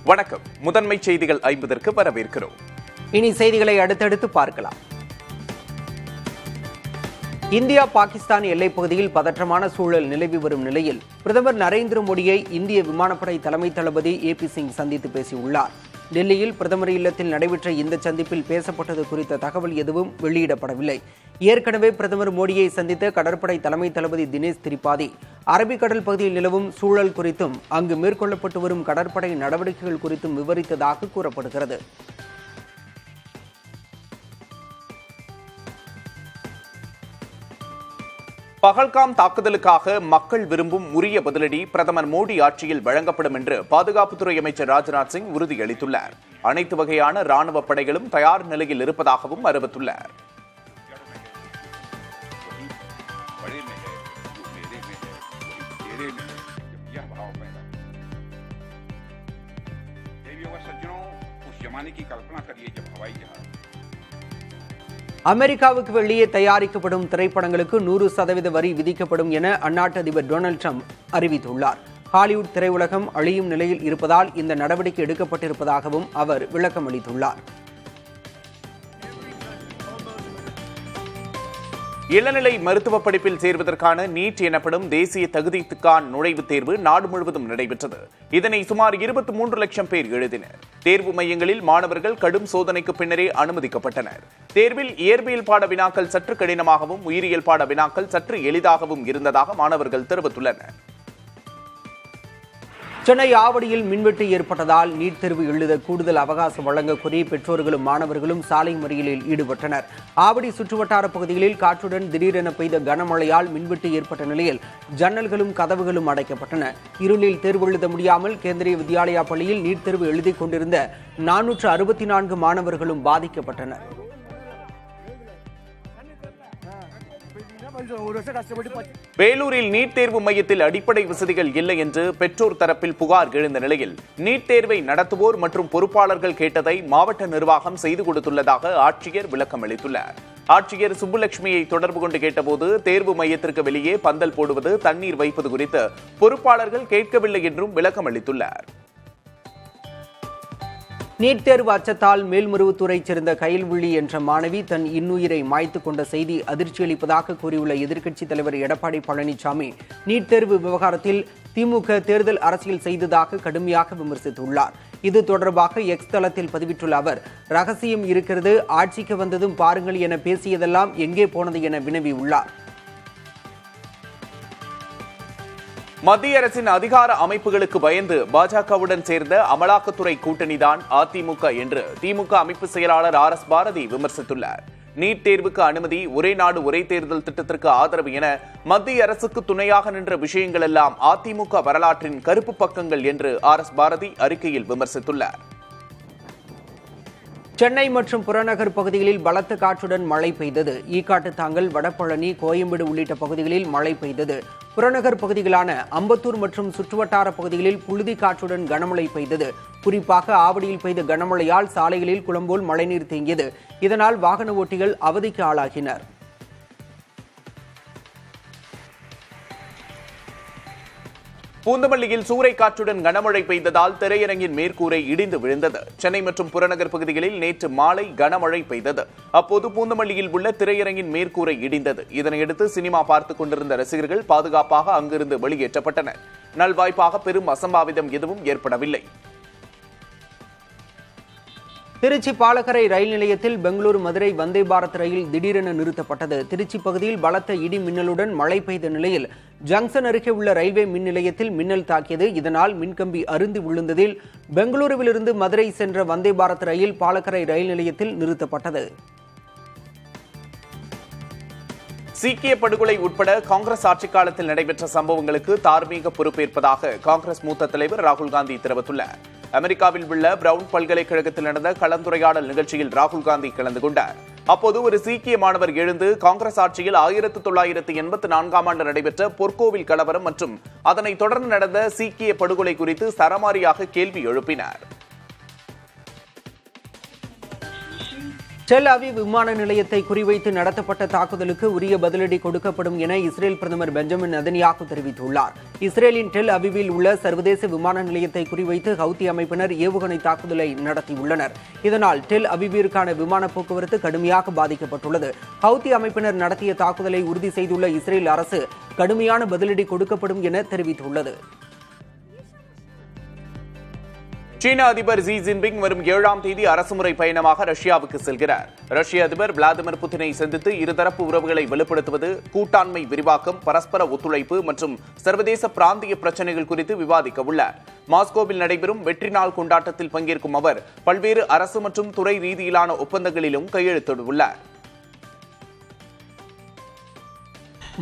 வணக்கம். முதன்மை செய்திகள் 50ற்கு வரவேற்கிறோம். இனி செய்திகளை அடுத்தடுத்து பார்க்கலாம். இந்தியா பாகிஸ்தான் எல்லைப் பகுதியில் பதற்றமான சூழல் நிலவி வரும் நிலையில் பிரதமர் நரேந்திர மோடியை இந்திய விமானப்படை தலைமை தளபதி AP சிங் சந்தித்து பேசியுள்ளார். டெல்லியில் பிரதமர் இல்லத்தில் நடைபெற்ற இந்த சந்திப்பில் பேசப்பட்டது குறித்த தகவல் எதுவும் வெளியிடப்படவில்லை. ஏற்கனவே பிரதமர் மோடியை சந்தித்த கடற்படை தலைமை தளபதி தினேஷ் திரிபாதி அரபிக்கடல் பகுதியில் நிலவும் சூழல் குறித்தும் அங்கு மேற்கொள்ளப்பட்டு வரும் கடற்படை நடவடிக்கைகள் குறித்தும் விவரித்ததாக கூறப்படுகிறது. பகல்காம் தாக்குதலுக்காக மக்கள் விரும்பும் உரிய பதிலடி பிரதமர் மோடி ஆட்சியில் வழங்கப்படும் என்று பாதுகாப்புத்துறை அமைச்சர் ராஜ்நாத் சிங் உறுதியளித்துள்ளார். அனைத்து வகையான ராணுவ படைகளும் தயார் நிலையில் இருப்பதாகவும் அறிவித்துள்ளார். அமெரிக்காவுக்கு வெளியே தயாரிக்கப்படும் திரைப்படங்களுக்கு 100% வரி விதிக்கப்படும் என அந்நாட்டு அதிபர் டொனால்டு டிரம்ப் அறிவித்துள்ளார். ஹாலிவுட் திரையுலகம் அழியும் நிலையில் இருப்பதால் இந்த நடவடிக்கை எடுக்கப்பட்டிருப்பதாகவும் அவர் விளக்கம் அளித்துள்ளார். இளநிலை மருத்துவ படிப்பில் சேர்வதற்கான நீட் எனப்படும் தேசிய தகுதிக்கான நுழைவுத் தேர்வு நாடு முழுவதும் நடைபெற்றது. இதனை சுமார் 23 லட்சம் பேர் எழுதினர். தேர்வு மையங்களில் மாணவர்கள் கடும் சோதனைக்கு பின்னரே அனுமதிக்கப்பட்டனர். தேர்வில் இயற்பியல் பாட வினாக்கள் சற்று கடினமாகவும் உயிரியல் பாட வினாக்கள் சற்று எளிதாகவும் இருந்ததாக மாணவர்கள் தெரிவித்துள்ளனர். சென்னை ஆவடியில் மின்வெட்டு ஏற்பட்டதால் நீட் தேர்வு எழுத கூடுதல் அவகாசம் வழங்க கோரி பெற்றோர்களும் மாணவர்களும் சாலை மறியலில் ஈடுபட்டனர். ஆவடி சுற்றுவட்டார பகுதிகளில் காற்றுடன் திடீரென பெய்த கனமழையால் மின்வெட்டு ஏற்பட்ட நிலையில் ஜன்னல்களும் கதவுகளும் அடைக்கப்பட்டன. இருளில் தேர்வு எழுத முடியாமல் கேந்திரிய வித்யாலயா பள்ளியில் நீட் தேர்வு எழுதிக் கொண்டிருந்த 464 மாணவர்களும் பாதிக்கப்பட்டனர். வேலூரில் நீட் தேர்வு மையத்தில் அடிப்படை வசதிகள் இல்லை என்று பெற்றோர் தரப்பில் புகார் எழுந்த நிலையில் நீட் தேர்வை நடத்துவோர் மற்றும் பொறுப்பாளர்கள் கேட்டதை மாவட்ட நிர்வாகம் செய்து கொடுத்துள்ளதாக ஆட்சியர் விளக்கம் அளித்துள்ளார். ஆட்சியர் சுப்புலட்சுமியை தொடர்பு கொண்டு கேட்டபோது தேர்வு மையத்திற்கு வெளியே பந்தல் போடுவது, தண்ணீர் வைப்பது குறித்து பொறுப்பாளர்கள் கேட்கவில்லை என்றும் விளக்கம் அளித்துள்ளார். நீட் தேர்வு அச்சத்தால் மேல்மருவத்தூரைச் சேர்ந்த கயல்விழி என்ற மாணவி தன் இன்னுயிரை மாய்த்து கொண்ட செய்தி அதிர்ச்சியளிப்பதாக கூறியுள்ள எதிர்க்கட்சித் தலைவர் எடப்பாடி பழனிசாமி நீட் தேர்வு விவகாரத்தில் திமுக தேர்தல் அரசியல் செய்ததாக கடுமையாக விமர்சித்துள்ளார். இது தொடர்பாக எக்ஸ் தளத்தில் பதிவிட்டுள்ள அவர், ரகசியம் இருக்கிறது, ஆட்சிக்கு வந்ததும் பாருங்கள் என பேசியதெல்லாம் எங்கே போனது என வினவியுள்ளார். மத்திய அரசின் அதிகார அமைப்புகளுக்கு பயந்து பாஜகவுடன் சேர்ந்த அமலாக்கத்துறை கூட்டணிதான் அதிமுக என்று திமுக அமைப்பு செயலாளர் RS பாரதி விமர்சித்துள்ளார். நீட் தேர்வுக்கு அனுமதி, ஒரே நாடு ஒரே தேர்தல் திட்டத்திற்கு ஆதரவு என மத்திய அரசுக்கு துணையாக நின்ற விஷயங்கள் எல்லாம் அதிமுக வரலாற்றின் கருப்பு பக்கங்கள் என்று RS பாரதி அறிக்கையில் விமர்சித்துள்ளார். சென்னை மற்றும் புறநகர் பகுதிகளில் பலத்த காற்றுடன் மழை பெய்தது. ஈக்காட்டுத்தாங்கல், வடபழனி, கோயம்பேடு உள்ளிட்ட பகுதிகளில் மழை பெய்தது. புறநகர் பகுதிகளான அம்பத்தூர் மற்றும் சுற்றுவட்டார பகுதிகளில் புழுதி காற்றுடன் கனமழை பெய்தது. குறிப்பாக ஆவடியில் பெய்த கனமழையால் சாலைகளில் குளம்போல் மழைநீர் தேங்கியது. இதனால் வாகன ஓட்டிகள் அவதிக்கு ஆளாகினர். பூந்தமல்லியில் சூறைக்காற்றுடன் கனமழை பெய்ததால் திரையரங்கின் மேற்கூரை இடிந்து விழுந்தது. சென்னை மற்றும் புறநகர் பகுதிகளில் நேற்று மாலை கனமழை பெய்தது. அப்போது பூந்தமல்லியில் உள்ள திரையரங்கின் மேற்கூரை இடிந்தது. இதனையடுத்து சினிமா பார்த்துக் கொண்டிருந்த ரசிகர்கள் பாதுகாப்பாக அங்கிருந்து வெளியேற்றப்பட்டனர். நல்வாய்ப்பாக பெரும் அசம்பாவிதம் எதுவும் ஏற்படவில்லை. திருச்சி பாலக்கரை ரயில் நிலையத்தில் பெங்களூரு மதுரை வந்தே பாரத் ரயில் திடீரென நிறுத்தப்பட்டது. திருச்சி பகுதியில் பலத்த இடி மின்னலுடன் மழை பெய்த நிலையில் ஜங்ஷன் அருகே உள்ள ரயில்வே மின் நிலையத்தில் மின்னல் தாக்கியது. இதனால் மின்கம்பி அறுந்து விழுந்ததில் பெங்களூருவிலிருந்து மதுரை சென்ற வந்தே பாரத் ரயில் பாலக்கரை ரயில் நிலையத்தில் நிறுத்தப்பட்டது. சீக்கிய படுகொலை உட்பட காங்கிரஸ் ஆட்சிக் காலத்தில் நடைபெற்ற சம்பவங்களுக்கு தார்மீக பொறுப்பேற்பதாக காங்கிரஸ் மூத்த தலைவர் ராகுல் காந்தி தெரிவித்துள்ளார். அமெரிக்காவில் உள்ள பிரவுன் பல்கலைக்கழகத்தில் நடந்த கலந்துரையாடல் நிகழ்ச்சியில் ராகுல் காந்தி கலந்து கொண்டார். அப்போது ஒரு சீக்கிய மாணவர் எழுந்து காங்கிரஸ் ஆட்சியில் 1984ஆம் ஆண்டு நடைபெற்ற பொற்கோவில் கலவரம் மற்றும் அதனைத் தொடர்ந்து நடந்த சீக்கிய படுகொலை குறித்து சரமாரியாக கேள்வி எழுப்பினார். டெல் அவீவ் விமான நிலையத்தை குறிவைத்து நடத்தப்பட்ட தாக்குதலுக்கு உரிய பதிலடி கொடுக்கப்படும் என இஸ்ரேல் பிரதமர் பெஞ்சமின் நெதன்யாகு தெரிவித்துள்ளார். இஸ்ரேலின் டெல் அவீவில் உள்ள சர்வதேச விமான நிலையத்தை குறிவைத்து ஹவுத்தி அமைப்பினர் ஏவுகணை தாக்குதலை நடத்தியுள்ளனர். இதனால் டெல் அவீவிற்கான விமான போக்குவரத்து கடுமையாக பாதிக்கப்பட்டுள்ளது. ஹவுத்தி அமைப்பினர் நடத்திய தாக்குதலை உறுதி செய்துள்ள இஸ்ரேல் அரசு கடுமையான பதிலடி கொடுக்கப்படும் என தெரிவித்துள்ளது. சீன அதிபர் ஜி ஜின்பிங் வரும் 7ஆம் தேதி அரசுமுறை பயணமாக ரஷ்யாவுக்கு செல்கிறார். ரஷ்ய அதிபர் விளாடிமிர் புட்டினை சந்தித்து இருதரப்பு உறவுகளை வலுப்படுத்துவது, கூட்டாண்மை விரிவாக்கம், பரஸ்பர ஒத்துழைப்பு மற்றும் சர்வதேச பிராந்திய பிரச்சினைகள் குறித்து விவாதிக்க உள்ளார். மாஸ்கோவில் நடைபெறும் வெற்றி நாள் கொண்டாட்டத்தில் பங்கேற்கும் அவர் பல்வேறு அரசு மற்றும் துறை ரீதியிலான ஒப்பந்தங்களிலும் கையெழுத்திட உள்ளார்.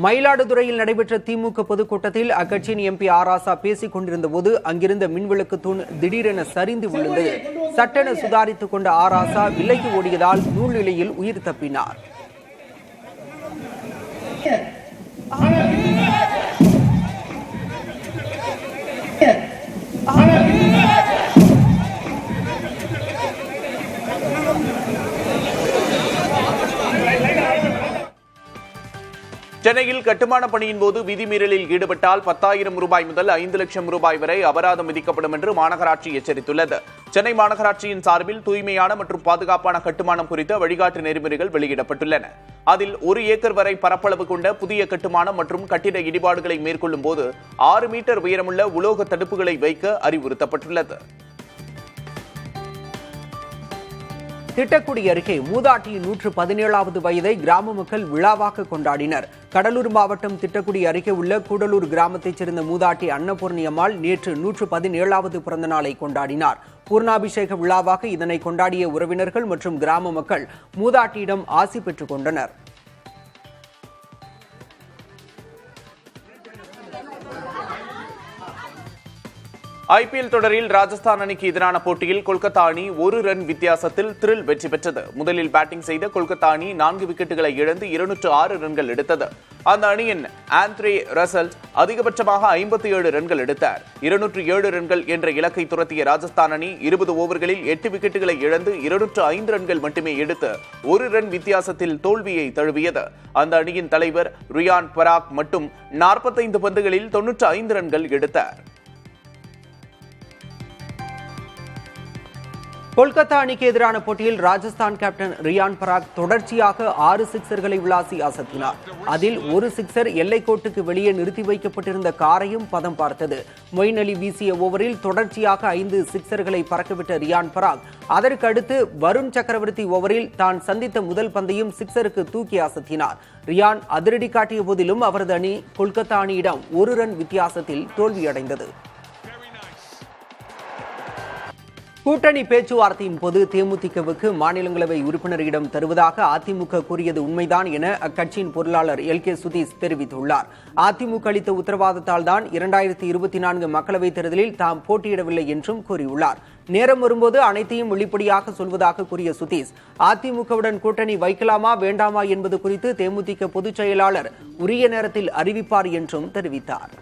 மயிலாடுதுறையில் நடைபெற்ற திமுக பொதுக்கூட்டத்தில் அக்கட்சியின் எம்பி ஆராசா பேசிக் கொண்டிருந்த போது அங்கிருந்த மின்விளக்கு தூண் திடீரென சரிந்து விழுந்தது. சட்டென சுதாரித்துக் கொண்ட ஆராசா விலகி ஓடியதால் நூல்நிலையில் உயிர் தப்பினார். சென்னையில் கட்டுமான பணியின் போது விதிமீறலில் ஈடுபட்டால் 10,000 ரூபாய் முதல் 5 லட்சம் ரூபாய் வரை அபராதம் விதிக்கப்படும் என்று மாநகராட்சி எச்சரித்துள்ளது. சென்னை மாநகராட்சியின் சார்பில் தூய்மையான மற்றும் பாதுகாப்பான கட்டுமானம் குறித்த வழிகாட்டு நெறிமுறைகள் வெளியிடப்பட்டுள்ளன. அதில் 1 ஏக்கர் வரை பரப்பளவு கொண்ட புதிய கட்டுமானம் மற்றும் கட்டிட இடிபாடுகளை மேற்கொள்ளும் போது 6 மீட்டர் உயரமுள்ள உலோக தடுப்புகளை வைக்க அறிவுறுத்தப்பட்டுள்ளது. திட்டக்குடி அருகே மூதாட்டியின் 117வது வயதை கிராம மக்கள் விழாவாக கொண்டாடினர். கடலூர் மாவட்டம் திட்டக்குடி அருகே உள்ள கூடலூர் கிராமத்தைச் சேர்ந்த மூதாட்டி அன்னபூர்ணி அம்மாள் நேற்று 117வது பிறந்த நாளை கொண்டாடினார். பூர்ணாபிஷேக விழாவாக இதனை கொண்டாடிய உறவினர்கள் மற்றும் கிராம மக்கள் மூதாட்டியிடம் ஆசி பெற்றுக் கொண்டனர். ஐபிஎல் தொடரில் ராஜஸ்தான் அணிக்கு எதிரான போட்டியில் கொல்கத்தா அணி 1 ரன் வித்தியாசத்தில் த்ரில் வெற்றி பெற்றது. முதலில் பேட்டிங் செய்த கொல்கத்தா அணி 4 விக்கெட்டுகளை இழந்து 206 ரன்கள் எடுத்தது. அந்த அணியின் ஆண்ட்ரே ரசல் அதிகபட்சமாக 57 ரன்கள் எடுத்தார். 207 ரன்கள் என்ற இலக்கை துரத்திய ராஜஸ்தான் அணி 20 ஓவர்களில் 8 விக்கெட்டுகளை இழந்து 205 ரன்கள் மட்டுமே எடுத்து 1 ரன் வித்தியாசத்தில் தோல்வியை தழுவியது. அந்த அணியின் தலைவர் ரியான் பராக் மட்டும் 45 பந்துகளில் 95 ரன்கள் எடுத்தார். கொல்கத்தா அணிக்கு எதிரான போட்டியில் ராஜஸ்தான் கேப்டன் ரியான் பராக் தொடர்ச்சியாக 6 சிக்சர்களை விளாசி அசத்தினார். அதில் ஒரு சிக்சர் எல்லைக்கோட்டுக்கு வெளியே நிறுத்தி வைக்கப்பட்டிருந்த காரையும் பதம் பார்த்தது. மொயின் அலி வீசிய ஓவரில் தொடர்ச்சியாக 5 சிக்சர்களை பறக்கவிட்ட ரியான் பராக் அதற்கு அடுத்து வருண் சக்கரவர்த்தி ஓவரில் தான் சந்தித்த முதல் பந்தையும் சிக்சருக்கு தூக்கி அசத்தினார். ரியான் அதிரடி காட்டிய போதிலும் அவரது அணி கொல்கத்தா அணியிடம் 1 ரன் வித்தியாசத்தில் தோல்வியடைந்தது. கூட்டணி பேச்சுவார்த்தையின் போது தேமுதிகவுக்கு மாநிலங்களவை உறுப்பினரிடம் தருவதாக அதிமுக கூறியது உண்மைதான் என அக்கட்சியின் பொருளாளர் LK சுதீஷ் தெரிவித்துள்ளார். அதிமுக அளித்த உத்தரவாதத்தால் தான் 2024 மக்களவைத் தேர்தலில் தாம் போட்டியிடவில்லை என்றும் கூறியுள்ளார். நேரம் வரும்போது அனைத்தையும் வெளிப்படையாக சொல்வதாக கூறிய சுதீஷ், அதிமுகவுடன் கூட்டணி வைக்கலாமா வேண்டாமா என்பது குறித்து தேமுதிக பொதுச் செயலாளர் உரிய நேரத்தில் அறிவிப்பார் என்றும் தெரிவித்தார்.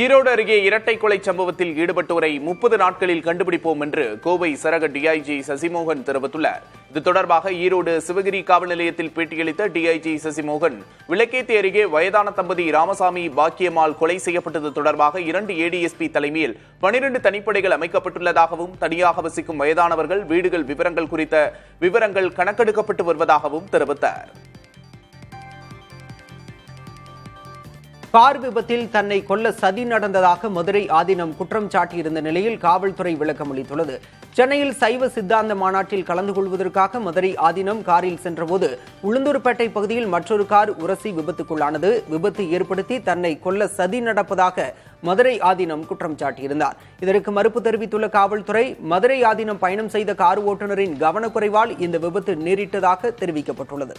ஈரோடு அருகே இரட்டை கொலை சம்பவத்தில் ஈடுபட்டோரை 30 நாட்களில் கண்டுபிடிப்போம் என்று கோவை சரக டிஐஜி சசிமோகன் தெரிவித்துள்ளார். இது தொடர்பாக ஈரோடு சிவகிரி காவல் நிலையத்தில் பேட்டியளித்த டிஐஜி சசிமோகன், விளக்கேத்தி அருகே வயதான தம்பதி ராமசாமி பாக்கியம்மாள் கொலை செய்யப்பட்டது தொடர்பாக 2 ADSP தலைமையில் 12 தனிப்படைகள் அமைக்கப்பட்டுள்ளதாகவும் தனியாக வசிக்கும் வயதானவர்கள் வீடுகள் விவரங்கள் குறித்த விவரங்கள் கணக்கெடுக்கப்பட்டு வருவதாகவும் தெரிவித்தார். கார் விபத்தில் தன்னை கொல்ல சதி நடந்ததாக மதுரை ஆதீனம் குற்றம் சாட்டியிருந்த நிலையில் காவல்துறை விளக்கம் அளித்துள்ளது. சென்னையில் சைவ சித்தாந்த மாநாட்டில் கலந்து கொள்வதற்காக மதுரை ஆதீனம் காரில் சென்றபோது உளுந்தூர்பேட்டை பகுதியில் மற்றொரு கார் உரசி விபத்துக்குள்ளானது. விபத்து ஏற்படுத்தி தன்னை கொல்ல சதி நடப்பதாக மதுரை ஆதீனம் குற்றம் சாட்டியிருந்தார். இதற்கு மறுப்பு தெரிவித்துள்ள காவல்துறை, மதுரை ஆதீனம் பயணம் செய்த கார் ஓட்டுநரின் கவனக்குறைவால் இந்த விபத்து நேரிட்டதாக தெரிவிக்கப்பட்டுள்ளது.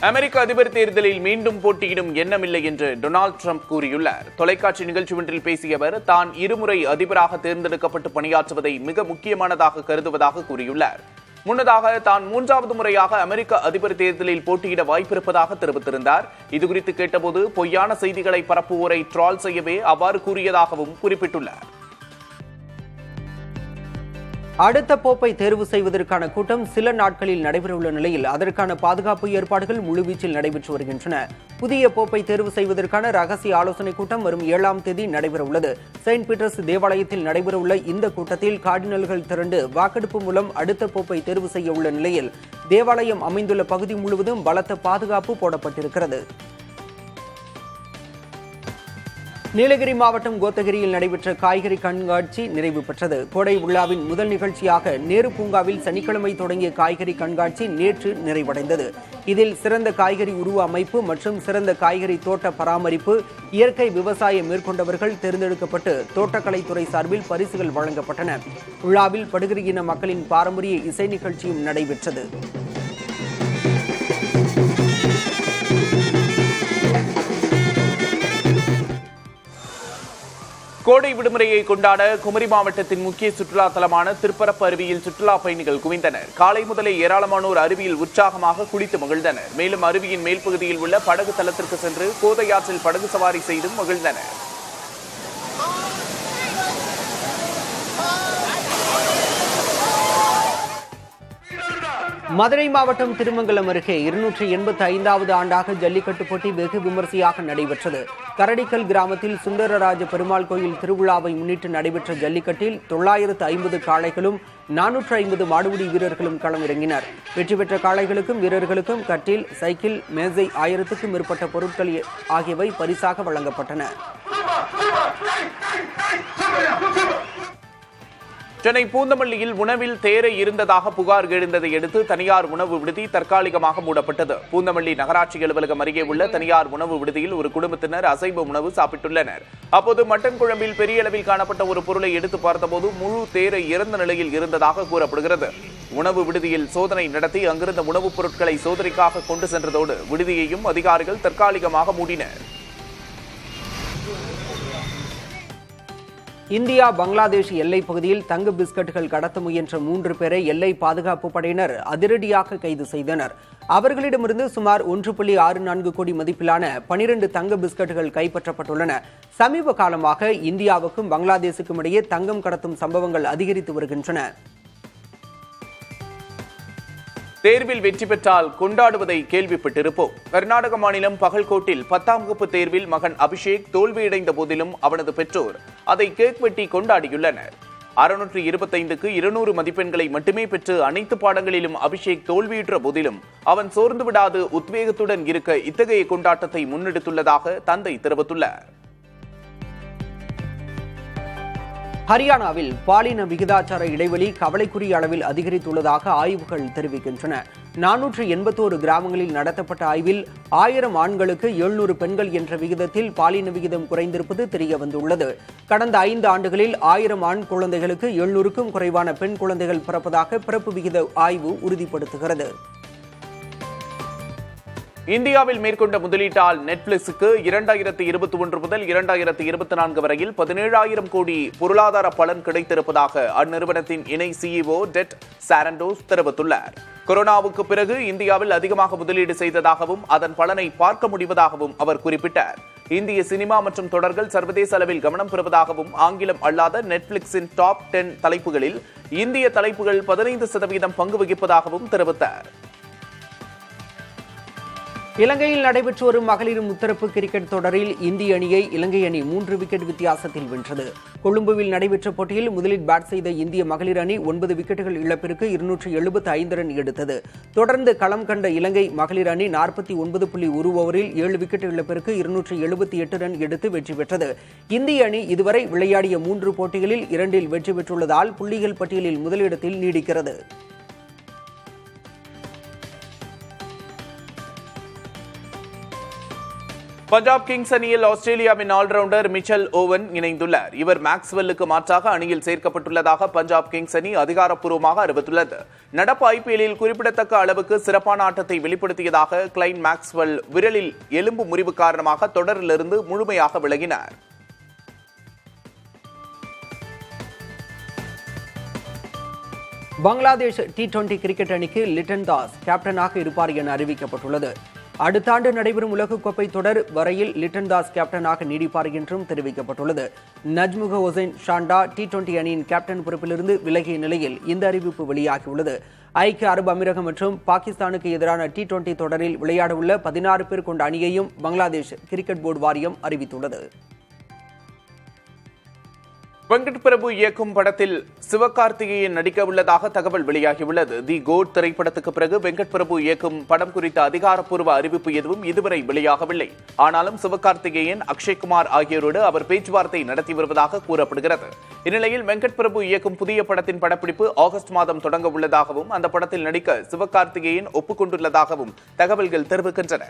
அமெரிக்க அதிபர் தேர்தலில் மீண்டும் போட்டியிடும் எண்ணமில்லை என்று டொனால்டு ட்ரம்ப் கூறியுள்ளார். தொலைக்காட்சி நிகழ்ச்சி ஒன்றில் பேசிய அவர், தான் இருமுறை அதிபராக தேர்ந்தெடுக்கப்பட்டு பணியாற்றுவதை மிக முக்கியமானதாக கருதுவதாக கூறியுள்ளார். முன்னதாக தான் 3வது முறையாக அமெரிக்க அதிபர் தேர்தலில் போட்டியிட வாய்ப்பிருப்பதாக தெரிவித்திருந்தார். இதுகுறித்து கேட்டபோது பொய்யான செய்திகளை பரப்புவோரை ட்ரால் செய்யவே அவ்வாறு கூறியதாகவும் குறிப்பிட்டுள்ளார். அடுத்த போப்பை தேர்வு செய்வதற்கான கூட்டம் சில நாட்களில் நடைபெறவுள்ள நிலையில் அதற்கான பாதுகாப்பு ஏற்பாடுகள் முழுவீச்சில் நடைபெற்று வருகின்றன. புதிய போப்பை தேர்வு செய்வதற்கான ரகசிய ஆலோசனைக் கூட்டம் வரும் 7ஆம் தேதி நடைபெறவுள்ளது. செயின்ட் பீட்டர்ஸ் தேவாலயத்தில் நடைபெறவுள்ள இந்த கூட்டத்தில் கார்டினல்கள் திரண்டு வாக்கெடுப்பு மூலம் அடுத்த போப்பை தேர்வு செய்ய உள்ள நிலையில் தேவாலயம் அமைந்துள்ள பகுதி முழுவதும் பலத்த பாதுகாப்பு போடப்பட்டிருக்கிறது. நீலகிரி மாவட்டம் கோத்தகிரியில் நடைபெற்ற காய்கறி கண்காட்சி நிறைவு பெற்றது. கோடை விழாவின் முதல் நிகழ்ச்சியாக நேரு பூங்காவில் சனிக்கிழமை தொடங்கிய காய்கறி கண்காட்சி நேற்று நிறைவடைந்தது. இதில் சிறந்த காய்கறி உருவ அமைப்பு மற்றும் சிறந்த காய்கறி தோட்ட பராமரிப்பு, இயற்கை விவசாயம் மேற்கொண்டவர்கள் தேர்ந்தெடுக்கப்பட்டு தோட்டக்கலைத்துறை சார்பில் பரிசுகள் வழங்கப்பட்டன. விழாவில் படுகர் இன மக்களின் பாரம்பரிய இசை நிகழ்ச்சியும் நடைபெற்றது. கோடை விடுமுறையை கொண்டாட குமரி மாவட்டத்தின் முக்கிய சுற்றுலா தலமான திருப்பரப்பு அருவியில் சுற்றுலா பயணிகள் குவிந்தனர். காலை முதலே ஏராளமானோர் அருவியில் உற்சாகமாக குளித்து மகிழ்ந்தனர். மேலும் அருவியின் மேல் பகுதியில் உள்ள படகு தளத்திற்கு சென்று கோதையாற்றில் படகு சவாரி செய்தும் மகிழ்ந்தனர். மதுரை மாவட்டம் திருமங்கலம் அருகே 285வது ஆண்டாக ஜல்லிக்கட்டு போட்டி வெகு விமரிசையாக நடைபெற்றது. கரடிக்கல் கிராமத்தில் சுந்தரராஜ பெருமாள் கோயில் திருவிழாவை முன்னிட்டு நடைபெற்ற ஜல்லிக்கட்டில் 950 காளைகளும் 450 மாடுபிடி வீரர்களும் களமிறங்கினர். வெற்றி பெற்ற காளைகளுக்கும் வீரர்களுக்கும் கட்டில், சைக்கிள், மேசை, 1000க்கும் மேற்பட்ட பொருட்கள் ஆகியவை பரிசாக வழங்கப்பட்டன. சென்னை பூந்தமல்லியில் உணவில் தேரை இருந்ததாக புகார் எழுந்ததை அடுத்து தனியார் உணவு விடுதி தற்காலிகமாக மூடப்பட்டது. பூந்தமல்லி நகராட்சி அலுவலகம் அருகே உள்ள தனியார் உணவு விடுதியில் ஒரு குடும்பத்தினர் அசைவ உணவு சாப்பிட்டுள்ளனர். அப்போது மட்டன் குழம்பில் பெரிய அளவில் காணப்பட்ட ஒரு பொருளை எடுத்து பார்த்தபோது முழு தேரை இறந்த நிலையில் இருந்ததாக கூறப்படுகிறது. உணவு விடுதியில் சோதனை நடத்தி அங்கிருந்த உணவுப் பொருட்களை சோதனைக்காக கொண்டு சென்றதோடு விடுதியையும் அதிகாரிகள் தற்காலிகமாக மூடினர். இந்தியா பங்களாதேஷ் எல்லைப் பகுதியில் தங்க பிஸ்கட்டுகள் கடத்த முயன்ற 3 பேரை எல்லை பாதுகாப்பு படையினர் அதிரடியாக கைது செய்தனர். அவர்களிடமிருந்து சுமார் 1.64 கோடி மதிப்பிலான 12 தங்க பிஸ்கட்டுகள் கைப்பற்றப்பட்டுள்ளன. சமீப காலமாக இந்தியாவுக்கும் பங்களாதேஷுக்கும் இடையே தங்கம் கடத்தும் சம்பவங்கள் அதிகரித்து வருகின்றன. தேர்வில் வெற்றி பெற்றால் கொண்டாடுவதை கேள்விப்பட்டிருப்போம். கர்நாடக மாநிலம் பகல்கோட்டில் 10ஆம் வகுப்பு தேர்வில் மகன் அபிஷேக் தோல்வியடைந்த போதிலும் அவனது பெற்றோர் அதை கேக் வெட்டி கொண்டாடியுள்ளனர். 625க்கு 200 மதிப்பெண்களை மட்டுமே பெற்று அனைத்து பாடங்களிலும் அபிஷேக் தோல்வியுற்ற போதிலும் அவன் சோர்ந்து விடாது உத்வேகத்துடன் இருக்க இத்தகைய கொண்டாட்டத்தை முன்னெடுத்துள்ளதாக தந்தை தெரிவித்துள்ளார். ஹரியானாவில் பாலின விகிதாச்சார இடைவெளி கவலைக்குரிய அளவில் அதிகரித்துள்ளதாக ஆய்வுகள் தெரிவிக்கின்றன. 481 கிராமங்களில் நடத்தப்பட்ட ஆய்வில் 1000 ஆண்களுக்கு 700 பெண்கள் என்ற விகிதத்தில் பாலின விகிதம் குறைந்திருப்பது தெரியவந்துள்ளது. கடந்த 5 ஆண்டுகளில் 1000 ஆண் குழந்தைகளுக்கு 700க்கும் குறைவான பெண் குழந்தைகள் பிறப்பதாக பிறப்பு விகித ஆய்வு உறுதிப்படுத்துகிறது. இந்தியாவில் மேற்கொண்ட முதலீட்டால் நெட்ஃபிளிக்ஸுக்கு 2021 முதல் 2024 வரையில் 17,000 கோடி பொருளாதார பலன் கிடைத்திருப்பதாக அந்நிறுவனத்தின் இணை CEO டெட் சாரண்டோஸ் தெரிவித்துள்ளார். கொரோனாவுக்கு பிறகு இந்தியாவில் அதிகமாக முதலீடு செய்ததாகவும் அதன் பலனை பார்க்க முடிவதாகவும் அவர் குறிப்பிட்டார். இந்திய சினிமா மற்றும் தொடர்கள் சர்வதேச அளவில் கவனம் பெறுவதாகவும் ஆங்கிலம் அல்லாத நெட்ஃபிளிக்ஸின் டாப் 10 தலைப்புகளில் இந்திய தலைப்புகள் 15% பங்கு வகிப்பதாகவும் தெரிவித்தார். இலங்கையில் நடைபெற்று வரும் மகளிர் முத்தரப்பு கிரிக்கெட் தொடரில் இந்திய அணியை இலங்கை அணி 3 விக்கெட் வித்தியாசத்தில் வென்றது. கொழும்புவில் நடைபெற்ற போட்டியில் முதலில் பேட் செய்த இந்திய மகளிர் அணி 9 விக்கெட்டுகள் இழப்பிற்கு 275 ரன் எடுத்தது. தொடர்ந்து களம் கண்ட இலங்கை மகளிர் அணி 49.1 ஓவரில் 7 விக்கெட் இழப்பிற்கு 278 ரன் எடுத்து வெற்றி பெற்றது. இந்திய அணி இதுவரை விளையாடிய 3 போட்டிகளில் 2இல் வெற்றி பெற்றுள்ளதால் புள்ளிகள் பட்டியலில் முதலிடத்தில் நீடிக்கிறது. பஞ்சாப் கிங்ஸ் அணியில் ஆஸ்திரேலியாவின் ஆல்ரவுண்டர் மிச்சல் ஓவன் இணைந்துள்ளார். இவர் மேக்ஸ்வெல்லுக்கு மாற்றாக அணியில் சேர்க்கப்பட்டுள்ளதாக பஞ்சாப் கிங்ஸ் அணி அதிகாரப்பூர்வமாக அறிவித்துள்ளது. நடப்பு IPL-இல் குறிப்பிடத்தக்க அளவுக்கு சிறப்பான ஆட்டத்தை வெளிப்படுத்தியதாக கிளைன் மேக்ஸ்வெல் விரலில் எலும்பு முறிவு காரணமாக தொடரிலிருந்து முழுமையாக விலகினார். பங்களாதேஷ் T20 கிரிக்கெட் அணிக்கு லிட்டன் தாஸ் கேப்டனாக இருப்பார் என அறிவிக்கப்பட்டுள்ளது. அடுத்த ஆண்டு நடைபெறும் உலகக்கோப்பை தொடர் வரையில் லிட்டன் தாஸ் கேப்டனாக நீடிப்பார் என்றும் தெரிவிக்கப்பட்டுள்ளது. நஜ்முக ஹுசைன் ஷாண்டா T20 அணியின் கேப்டன் பொறுப்பிலிருந்து விலகிய நிலையில் இந்த அறிவிப்பு வெளியாகியுள்ளது. ஐக்கிய அரபு அமீரகம் மற்றும் பாகிஸ்தானுக்கு எதிரான T20 தொடரில் விளையாடவுள்ள 16 பேர் கொண்ட அணியையும் பங்களாதேஷ் கிரிக்கெட் போர்டு வாரியம் அறிவித்துள்ளது. வெங்கட் பிரபு இயக்கும் படத்தில் சிவகார்த்திகேயன் நடிக்க உள்ளதாக தகவல் வெளியாகியுள்ளது. தி கோட் திரைப்படத்துக்கு பிறகு வெங்கட் பிரபு இயக்கும் படம் குறித்த அதிகாரப்பூர்வ அறிவிப்பு எதுவும் இதுவரை வெளியாகவில்லை. ஆனாலும் சிவகார்த்திகேயன், அக்ஷய்குமார் ஆகியோரோடு அவர் பேச்சுவார்த்தை நடத்தி வருவதாக கூறப்படுகிறது. இந்நிலையில் வெங்கட் பிரபு இயக்கும் புதிய படத்தின் படப்பிடிப்பு ஆகஸ்ட் மாதம் தொடங்க உள்ளதாகவும் அந்த படத்தில் நடிக்க சிவகார்த்திகேயன் ஒப்புக்கொண்டுள்ளதாகவும் தகவல்கள் தெரிவிக்கின்றன.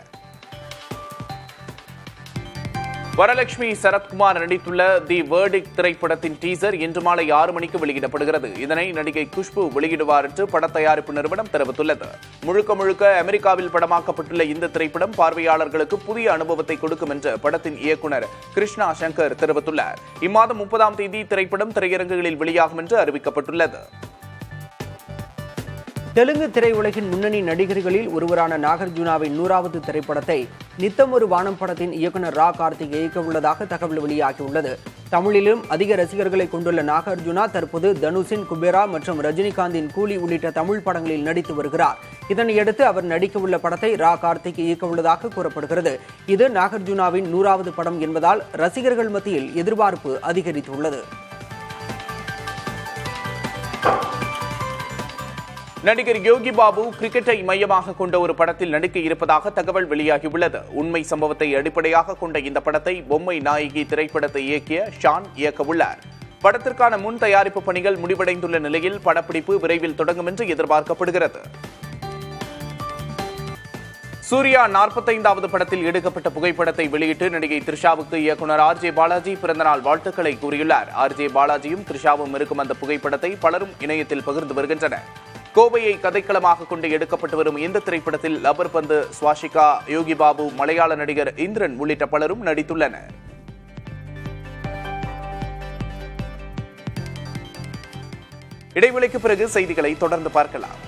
வரலட்சுமி சரத்குமார் நடித்துள்ள தி வேர்டிக் திரைப்படத்தின் டீசர் இன்று மாலை 6 மணிக்கு வெளியிடப்படுகிறது. இதனை நடிகை குஷ்பு வெளியிடுவார் என்று பட தயாரிப்பு நிறுவனம் தெரிவித்துள்ளது. முழுக்க அமெரிக்காவில் படமாக்கப்பட்டுள்ள இந்த திரைப்படம் பார்வையாளர்களுக்கு புதிய அனுபவத்தை கொடுக்கும் என்று படத்தின் இயக்குநர் கிருஷ்ணா சங்கர் தெரிவித்துள்ளார். இம்மாதம் 30ஆம் தேதி திரைப்படம் திரையரங்குகளில் வெளியாகும் என்று அறிவிக்கப்பட்டுள்ளது. தெலுங்கு திரையுலகின் முன்னணி நடிகர்களில் ஒருவரான நாகார்ஜுனாவின் 100வது திரைப்படத்தை நித்தம் ஒரு வானம் படத்தின் இயக்குநர் ரா கார்த்திக் இயக்க உள்ளதாக தகவல் வெளியாகியுள்ளது. தமிழிலும் அதிக ரசிகர்களை கொண்டுள்ள நாகார்ஜுனா தற்போது தனுஷின் குபேரா மற்றும் ரஜினிகாந்தின் கூலி உள்ளிட்ட தமிழ் படங்களில் நடித்து வருகிறார். இதனையடுத்து அவர் நடிக்க உள்ள படத்தை ரா கார்த்திக் இயக்க உள்ளதாக கூறப்படுகிறது. இது நாகார்ஜுனாவின் 100வது படம் என்பதால் ரசிகர்கள் மத்தியில் எதிர்பார்ப்பு அதிகரித்துள்ளது. நடிகர் யோகி பாபு கிரிக்கெட்டை மையமாக கொண்ட ஒரு படத்தில் நடிக்க இருப்பதாக தகவல் வெளியாகியுள்ளது. உண்மை சம்பவத்தை அடிப்படையாக கொண்ட இந்த படத்தை பொம்மை நாயகி திரைப்படத்தை இயக்கிய ஷான் இயக்கவுள்ளார். படத்திற்கான முன் தயாரிப்பு பணிகள் முடிவடைந்துள்ள நிலையில் படப்பிடிப்பு விரைவில் தொடங்கும் என்று எதிர்பார்க்கப்படுகிறது. சூர்யா 45வது படத்தில் எடுக்கப்பட்ட புகைப்படத்தை வெளியிட்டு நடிகை த்ரிஷாவுக்கு இயக்குநர் RJ பாலாஜி பிறந்தநாள் வாழ்த்துக்களை கூறியுள்ளார். RJ பாலாஜியும் த்ரிஷாவும் இருக்கும் அந்த புகைப்படத்தை பலரும் இணையத்தில் பகிர்ந்து வருகின்றனர். கோவையை கதைக்களமாக கொண்டு எடுக்கப்பட்டு வரும் இந்த திரைப்படத்தில் லப்பர் பந்து, ஸ்வாசிகா, யோகி பாபு, மலையாள நடிகர் இந்திரன் உள்ளிட்ட பலரும் நடித்துள்ளனர். இடைவெளிக்கு பிறகு செய்திகளை தொடர்ந்து பார்க்கலாம்.